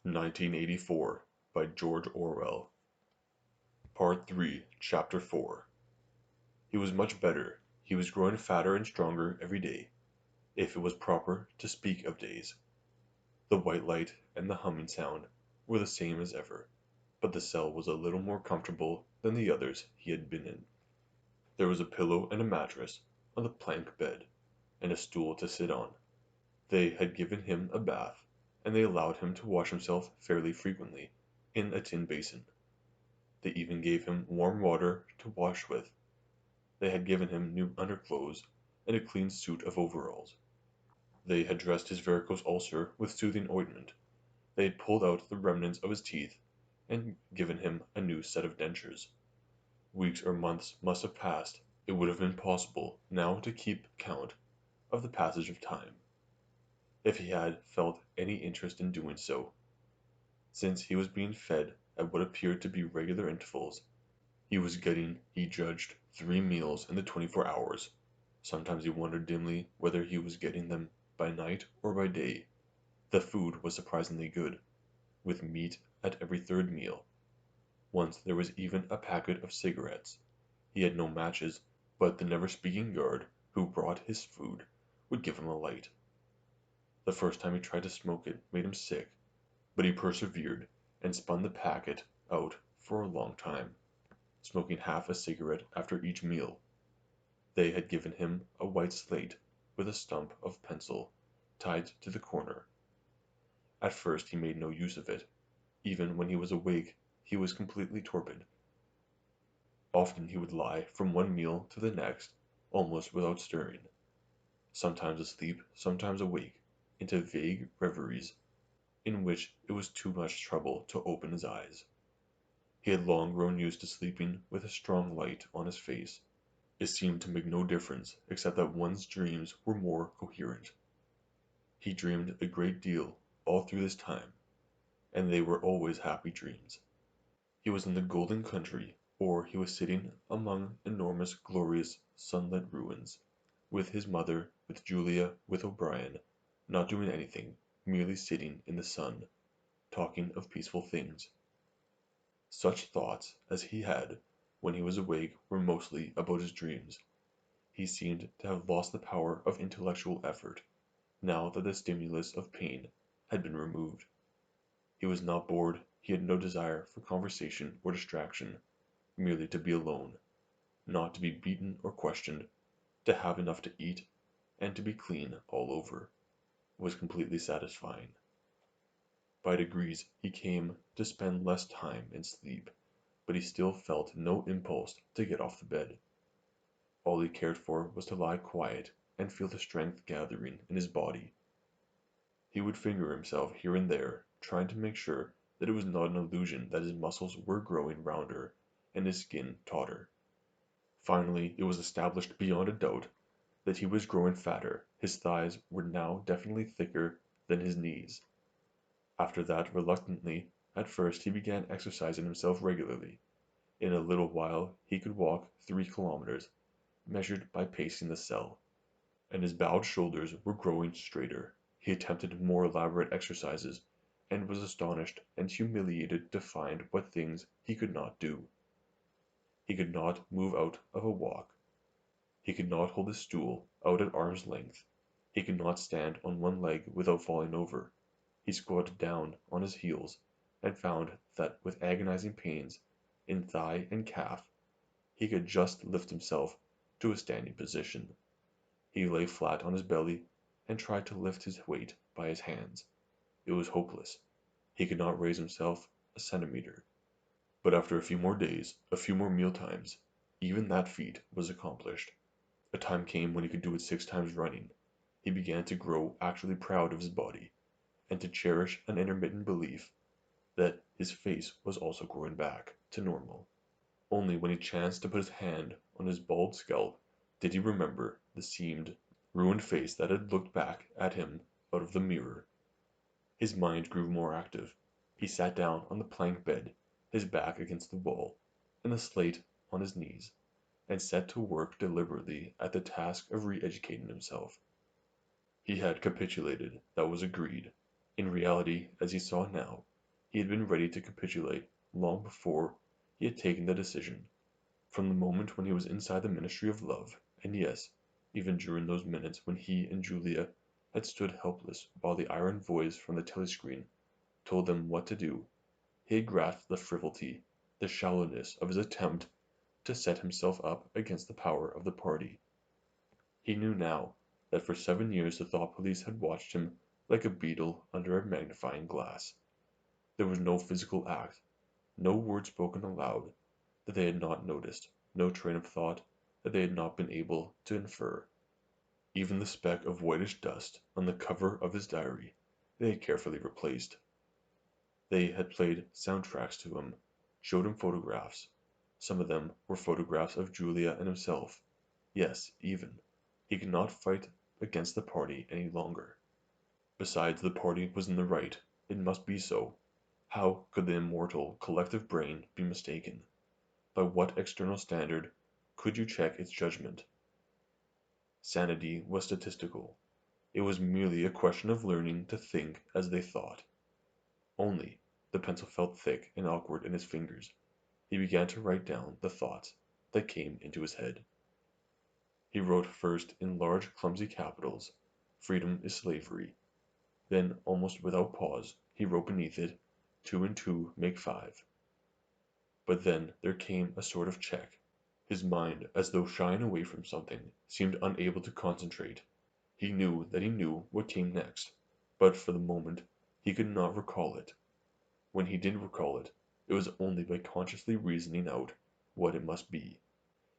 1984 by George Orwell. Part 3, Chapter 4. He was much better. He was growing fatter and stronger every day, if it was proper to speak of days. The white light and the humming sound were the same as ever, but the cell was a little more comfortable than the others he had been in. There was a pillow and a mattress on the plank bed, and a stool to sit on. They had given him a bath, and they allowed him to wash himself fairly frequently, in a tin basin. They even gave him warm water to wash with. They had given him new underclothes and a clean suit of overalls. They had dressed his varicose ulcer with soothing ointment. They had pulled out the remnants of his teeth and given him a new set of dentures. Weeks or months must have passed. It would have been possible now to keep count of the passage of time, if he had felt any interest in doing so, since he was being fed at what appeared to be regular intervals. He was getting, he judged, 3 meals in the 24 hours. Sometimes he wondered dimly whether he was getting them by night or by day. The food was surprisingly good, with meat at every third meal. Once there was even a packet of cigarettes. He had no matches, but the never-speaking guard who brought his food would give him a light. The first time he tried to smoke it made him sick, but he persevered and spun the packet out for a long time, smoking half a cigarette after each meal. They had given him a white slate with a stump of pencil tied to the corner. At first he made no use of it. Even when he was awake he was completely torpid. Often he would lie from one meal to the next, almost without stirring, sometimes asleep, sometimes awake, into vague reveries in which it was too much trouble to open his eyes. He had long grown used to sleeping with a strong light on his face. It seemed to make no difference except that one's dreams were more coherent. He dreamed a great deal all through this time, and they were always happy dreams. He was in the golden country, or he was sitting among enormous, glorious, sunlit ruins, with his mother, with Julia, with O'Brien, not doing anything, merely sitting in the sun, talking of peaceful things. Such thoughts as he had when he was awake were mostly about his dreams. He seemed to have lost the power of intellectual effort, now that the stimulus of pain had been removed. He was not bored, he had no desire for conversation or distraction, merely to be alone, not to be beaten or questioned, to have enough to eat, and to be clean all over, was completely satisfying. By degrees he came to spend less time in sleep, but he still felt no impulse to get off the bed. All he cared for was to lie quiet and feel the strength gathering in his body. He would finger himself here and there, trying to make sure that it was not an illusion that his muscles were growing rounder and his skin tauter. Finally it was established beyond a doubt that he was growing fatter. His thighs were now definitely thicker than his knees. After that, reluctantly, at first he began exercising himself regularly. In a little while he could walk 3 kilometers, measured by pacing the cell, and his bowed shoulders were growing straighter. He attempted more elaborate exercises, and was astonished and humiliated to find what things he could not do. He could not move out of a walk. He could not hold his stool out at arm's length. He could not stand on one leg without falling over. He squatted down on his heels, and found that with agonizing pains in thigh and calf, he could just lift himself to a standing position. He lay flat on his belly, and tried to lift his weight by his hands. It was hopeless. He could not raise himself a centimeter. But after a few more days, a few more meal times, even that feat was accomplished. A time came when he could do it 6 times running. He began to grow actually proud of his body, and to cherish an intermittent belief that his face was also growing back to normal. Only when he chanced to put his hand on his bald scalp did he remember the seamed, ruined face that had looked back at him out of the mirror. His mind grew more active. He sat down on the plank bed, his back against the wall, and the slate on his knees, and set to work deliberately at the task of re-educating himself. He had capitulated, that was agreed. In reality, as he saw now, He had been ready to capitulate long before he had taken the decision, from the moment when he was inside the Ministry of Love, and yes, even during those minutes when he and Julia had stood helpless while the iron voice from the telescreen told them what to do, he had grasped the frivolity, the shallowness of his attempt to set himself up against the power of the party. He knew now that for 7 years the thought police had watched him like a beetle under a magnifying glass. There was no physical act, no word spoken aloud, that they had not noticed, no train of thought that they had not been able to infer. Even the speck of whitish dust on the cover of his diary they had carefully replaced. They had played soundtracks to him, showed him photographs. Some of them were photographs of Julia and himself. Yes, even. He could not fight against the party any longer. Besides, the party was in the right. It must be so. How could the immortal collective brain be mistaken? By what external standard could you check its judgment? Sanity was statistical. It was merely a question of learning to think as they thought. Only, the pencil felt thick and awkward in his fingers. He began to write down the thoughts that came into his head. He wrote first in large clumsy capitals, "Freedom is slavery." Then, almost without pause, he wrote beneath it, "2 and 2 make 5." But then there came a sort of check. His mind, as though shying away from something, seemed unable to concentrate. He knew that he knew what came next, but for the moment he could not recall it. When he did recall it, it was only by consciously reasoning out what it must be.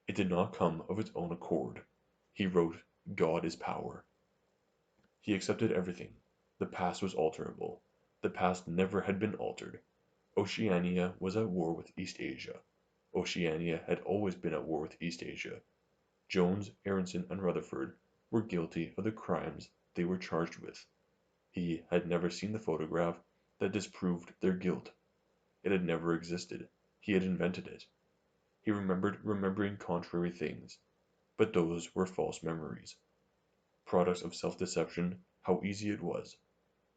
It did not come of its own accord. He wrote, "God is power." He accepted everything. The past was alterable. The past never had been altered. Oceania was at war with East Asia. Oceania had always been at war with East Asia. Jones, Aronson, and Rutherford were guilty of the crimes they were charged with. He had never seen the photograph that disproved their guilt. It had never existed. He had invented it. He remembered remembering contrary things, but those were false memories. Products of self-deception, how easy it was.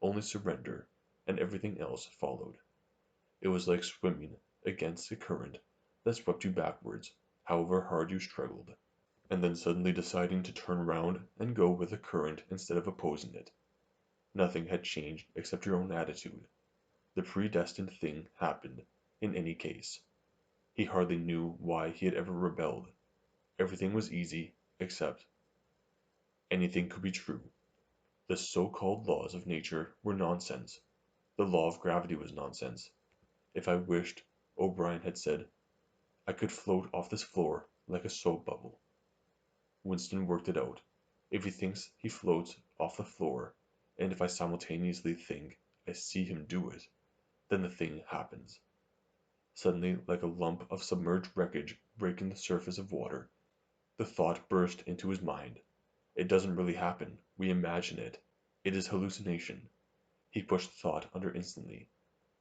Only surrender, and everything else followed. It was like swimming against a current that swept you backwards, however hard you struggled, and then suddenly deciding to turn round and go with the current instead of opposing it. Nothing had changed except your own attitude. The predestined thing happened, in any case. He hardly knew why he had ever rebelled. Everything was easy, except anything could be true. The so-called laws of nature were nonsense. The law of gravity was nonsense. If I wished, O'Brien had said, I could float off this floor like a soap bubble. Winston worked it out. If he thinks he floats off the floor, and if I simultaneously think I see him do it, then the thing happens. Suddenly, like a lump of submerged wreckage breaking the surface of water, the thought burst into his mind. It doesn't really happen. We imagine it. It is hallucination. He pushed the thought under instantly.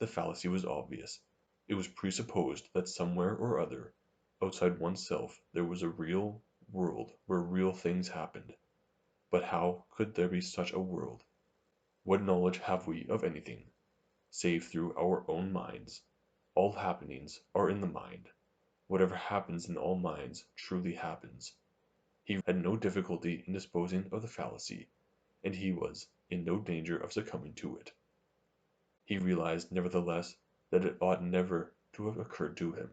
The fallacy was obvious. It was presupposed that somewhere or other, outside oneself, there was a real world where real things happened. But how could there be such a world? What knowledge have we of anything, save through our own minds? All happenings are in the mind. Whatever happens in all minds truly happens. He had no difficulty in disposing of the fallacy, and he was in no danger of succumbing to it. He realized, nevertheless, that it ought never to have occurred to him.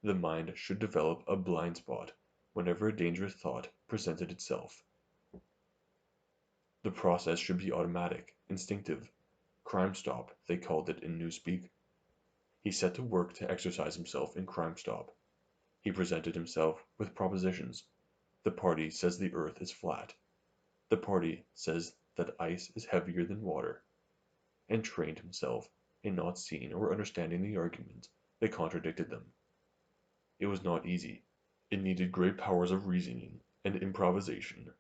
The mind should develop a blind spot whenever a dangerous thought presented itself. The process should be automatic, instinctive. Crime stop, they called it in newspeak. He set to work to exercise himself in crime stop. He presented himself with propositions. The party says the earth is flat. The party says that ice is heavier than water, and trained himself in not seeing or understanding the arguments that contradicted them. It was not easy. It needed great powers of reasoning and improvisation.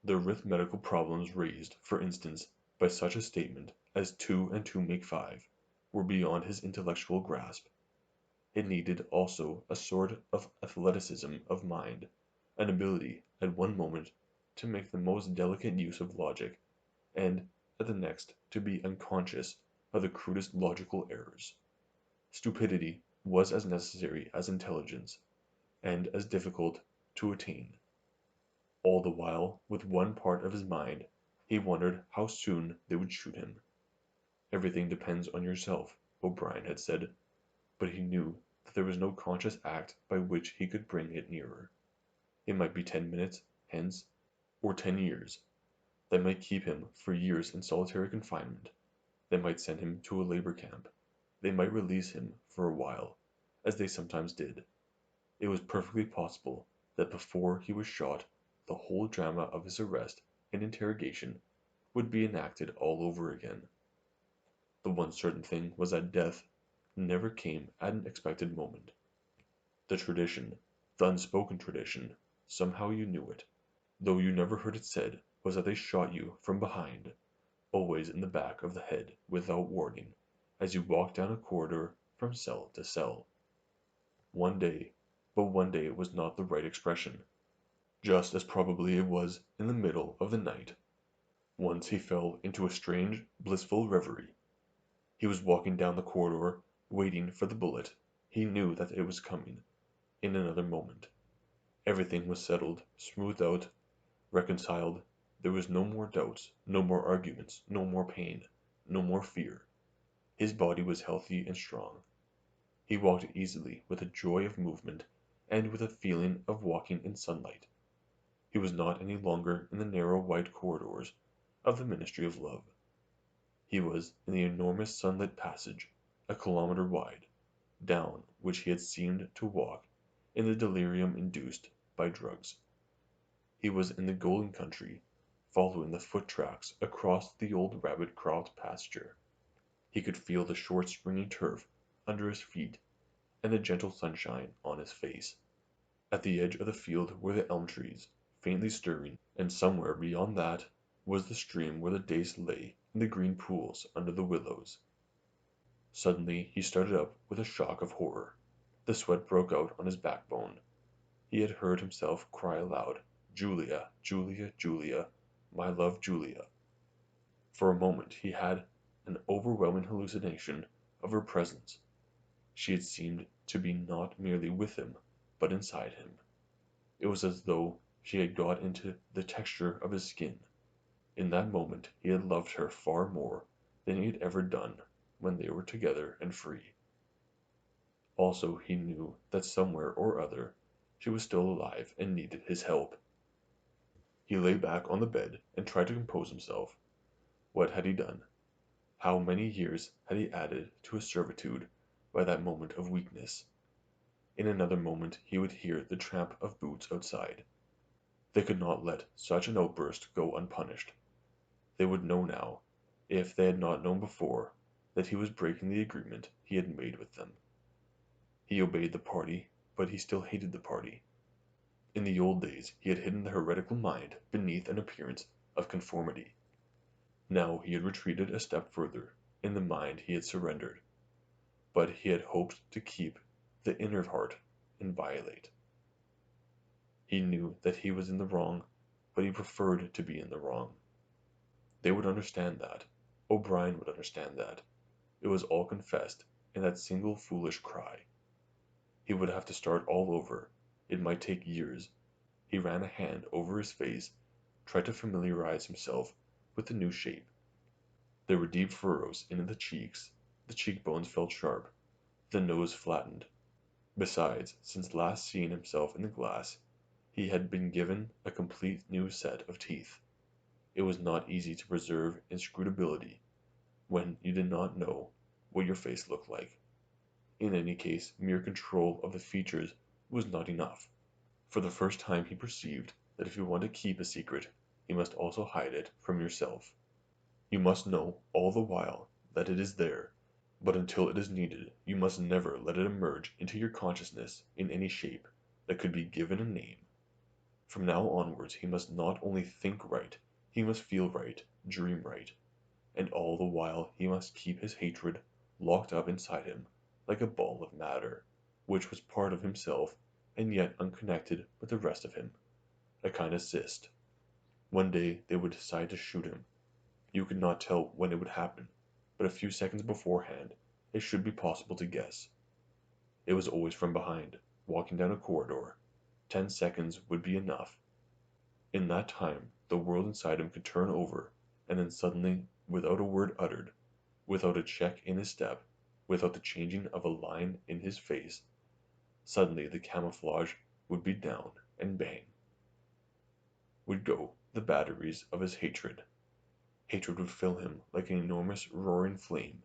The arithmetical problems raised, for instance, by such a statement as 2 and 2 make 5, were beyond his intellectual grasp. It needed also a sort of athleticism of mind, an ability at one moment to make the most delicate use of logic, and at the next to be unconscious of the crudest logical errors. Stupidity was as necessary as intelligence, and as difficult to attain. All the while, with one part of his mind, he wondered how soon they would shoot him. Everything depends on yourself, O'Brien had said, but he knew that there was no conscious act by which he could bring it nearer. It might be 10 minutes hence, or 10 years. They might keep him for years in solitary confinement. They might send him to a labor camp. They might release him for a while, as they sometimes did. It was perfectly possible that before he was shot the whole drama of his arrest and interrogation would be enacted all over again. The one certain thing was that death never came at an expected moment. The tradition, the unspoken tradition, somehow you knew it, though you never heard it said, was that they shot you from behind, always in the back of the head without warning, as you walked down a corridor from cell to cell. One day, but one day was not the right expression, just as probably it was in the middle of the night. Once he fell into a strange, blissful reverie. He was walking down the corridor, waiting for the bullet. He knew that it was coming, in another moment. Everything was settled, smoothed out, reconciled. There was no more doubts, no more arguments, no more pain, no more fear. His body was healthy and strong. He walked easily, with a joy of movement, and with a feeling of walking in sunlight. He was not any longer in the narrow white corridors of the Ministry of Love. He was in the enormous sunlit passage, a kilometre wide, down which he had seemed to walk in the delirium induced by drugs. He was in the golden country, following the foot tracks across the old rabbit-cropped pasture. He could feel the short springy turf under his feet, and the gentle sunshine on his face. At the edge of the field were the elm trees, faintly stirring, and somewhere beyond that was the stream where the dace lay in the green pools under the willows. Suddenly he started up with a shock of horror. The sweat broke out on his backbone. He had heard himself cry aloud, "Julia, Julia, Julia, my love Julia." For a moment he had an overwhelming hallucination of her presence. She had seemed to be not merely with him, but inside him. It was as though she had got into the texture of his skin. In that moment he had loved her far more than he had ever done when they were together and free. Also he knew that somewhere or other she was still alive and needed his help. He lay back on the bed and tried to compose himself. What had he done? How many years had he added to his servitude by that moment of weakness? In another moment he would hear the tramp of boots outside. They could not let such an outburst go unpunished. They would know now, if they had not known before, that he was breaking the agreement he had made with them. He obeyed the party, but he still hated the party. In the old days he had hidden the heretical mind beneath an appearance of conformity. Now he had retreated a step further. In the mind he had surrendered, but he had hoped to keep the inner heart inviolate. He knew that he was in the wrong, but he preferred to be in the wrong. They would understand that. O'Brien would understand that. It was all confessed in that single foolish cry. He would have to start all over. It might take years. He ran a hand over his face, tried to familiarize himself with the new shape. There were deep furrows in the cheeks, the cheekbones felt sharp, the nose flattened. Besides, since last seeing himself in the glass, he had been given a complete new set of teeth. It was not easy to preserve inscrutability when you did not know what your face looked like. In any case, mere control of the features was not enough. For the first time he perceived that if you want to keep a secret, you must also hide it from yourself. You must know all the while that it is there, but until it is needed, you must never let it emerge into your consciousness in any shape that could be given a name. From now onwards he must not only think right, he must feel right, dream right, and all the while he must keep his hatred locked up inside him like a ball of matter, which was part of himself and yet unconnected with the rest of him, a kind of cyst. One day they would decide to shoot him. You could not tell when it would happen, but a few seconds beforehand it should be possible to guess. It was always from behind, walking down a corridor. 10 seconds would be enough. In that time the world inside him could turn over, and then suddenly, without a word uttered, without a check in his step, without the changing of a line in his face, suddenly the camouflage would be down, and bang would go the batteries of his hatred. Hatred would fill him like an enormous roaring flame,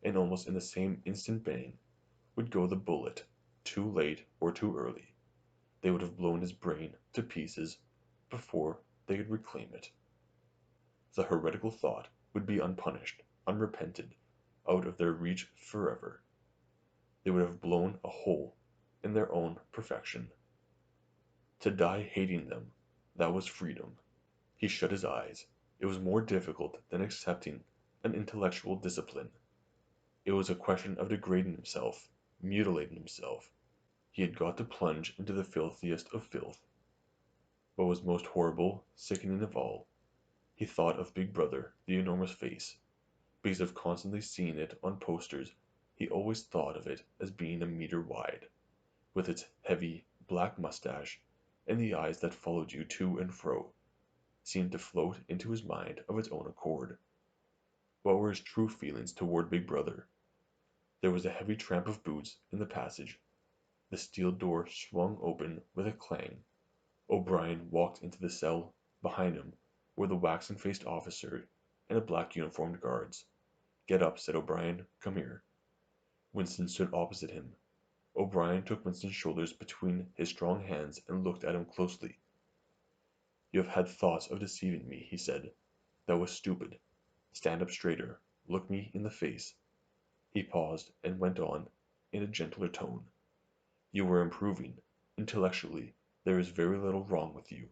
and almost in the same instant bang would go the bullet, too late or too early. They would have blown his brain to pieces before they could reclaim it. The heretical thought would be unpunished, unrepented, out of their reach forever. They would have blown a hole in their own perfection. To die hating them, that was freedom. He shut his eyes. It was more difficult than accepting an intellectual discipline. It was a question of degrading himself, mutilating himself. He had got to plunge into the filthiest of filth. What was most horrible, sickening of all, he thought of Big Brother, the enormous face. Because of constantly seeing it on posters, he always thought of it as being a meter wide, with its heavy, black mustache, and the eyes that followed you to and fro, seemed to float into his mind of its own accord. What were his true feelings toward Big Brother? There was a heavy tramp of boots in the passage. The steel door swung open with a clang. O'Brien walked into the cell. Behind him were the waxen-faced officer and a black-uniformed guards. "Get up," said O'Brien. "Come here." Winston stood opposite him. O'Brien took Winston's shoulders between his strong hands and looked at him closely. "You have had thoughts of deceiving me," he said. "That was stupid. Stand up straighter. Look me in the face." He paused, and went on, in a gentler tone. "You are improving. Intellectually, there is very little wrong with you.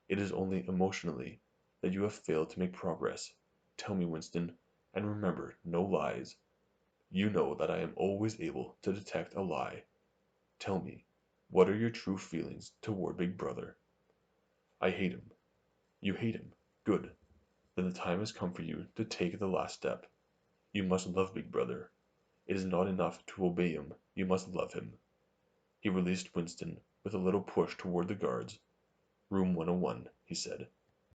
It is only emotionally that you have failed to make progress. Tell me, Winston, and remember, no lies. You know that I am always able to detect a lie. Tell me, what are your true feelings toward Big Brother?" "I hate him." "You hate him? Good. Then the time has come for you to take the last step. You must love Big Brother. It is not enough to obey him, you must love him." He released Winston with a little push toward the guards. "Room 101," he said.